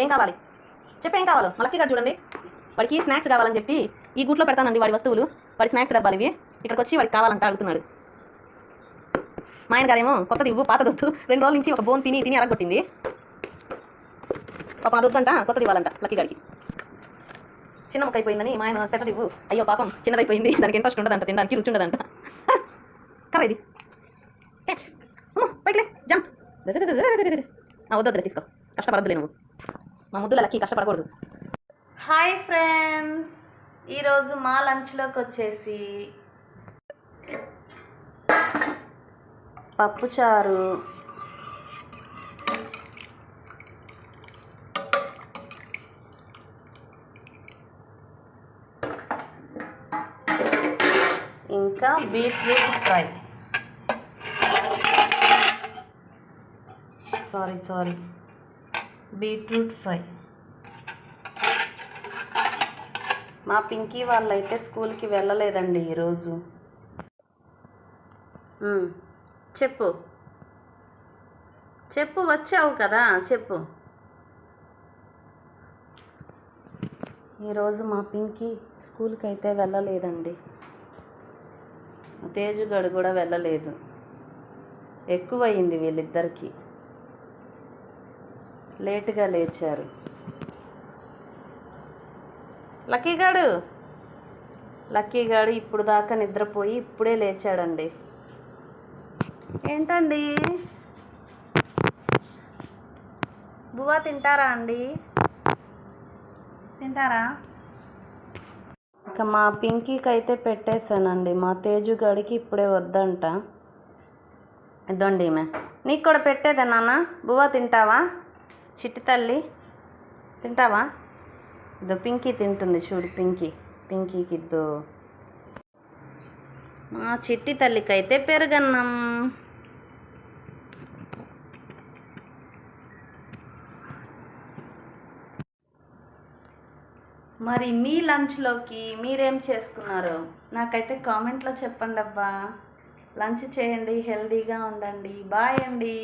ఏం కావాలి చెప్పి ఏం కావాలో మళ్ళీ గారు చూడండి వాడికి స్నాక్స్ కావాలని చెప్పి ఈ గుట్లో పెడతానండి వాడి వస్తువులు వాడి స్నాక్స్ డబ్బాలు ఇవి ఇక్కడికి వచ్చి వాడికి కావాలంట అడుగుతున్నాడు మా ఆయన గారేమో కొత్తది ఇవ్వు పాతదొద్దు 2 రోజుల నుంచి ఒక బోన్ తిని అరగొట్టింది పాపం అదొద్దంట కొత్తది ఇవ్వాలంట లక్కీ గారికి చిన్న ముక్క అయిపోయిందని మా ఆయన పెద్దది ఇవ్వు అయ్యో పాపం చిన్నదైపోయింది దానికి ఇంట్రెస్ట్ ఉండదంట తినడానికి రుచి ఉండదంట కర్ర ఇది పైకిలే జంప్ వద్దు తీసుకో కష్టపడద్దులే నువ్వు మా ముద్దుల లక్కీ కష్టపడకూడదు. హాయ్ ఫ్రెండ్స్, ఈరోజు మా లంచ్లోకి వచ్చేసి పప్పుచారు, ఇంకా బీట్రూట్ ఫ్రై బీట్రూట్ ఫ్రై. మా పింకీ వాళ్ళైతే స్కూల్కి వెళ్ళలేదండి ఈరోజు. చెప్పు చెప్పు వచ్చావు కదా చెప్పు. ఈరోజు మా పింకీ స్కూల్కి అయితే వెళ్ళలేదండి. తేజుగడు కూడా వెళ్ళలేదు. ఎక్కువయింది వీళ్ళిద్దరికీ, లేటుగా లేచారు. లక్కీగాడు ఇప్పుడు దాకా నిద్రపోయి ఇప్పుడే లేచాడండి. ఏంటండి బువ్వా తింటారా అండి? తింటారా? ఇక మా పింకీకి అయితే పెట్టేశానండి. మా తేజుగాడికి ఇప్పుడే వద్దంట. ఇద్దండి ఈమె నీకు కూడా పెట్టేదా నాన్న? బువ్వా తింటావా? చిట్టి తల్లి తింటావా? ఇదో పింకీ తింటుంది చూడు. పింకీకి ఇద్దో. మా చిట్టి తల్లికి అయితే పెరుగన్నం. మరి మీ లంచ్లోకి మీరేం చేసుకున్నారు నాకైతే కామెంట్లో చెప్పండి అబ్బా. లంచ్ చేయండి, హెల్దీగా ఉండండి. బాయ్ అండి.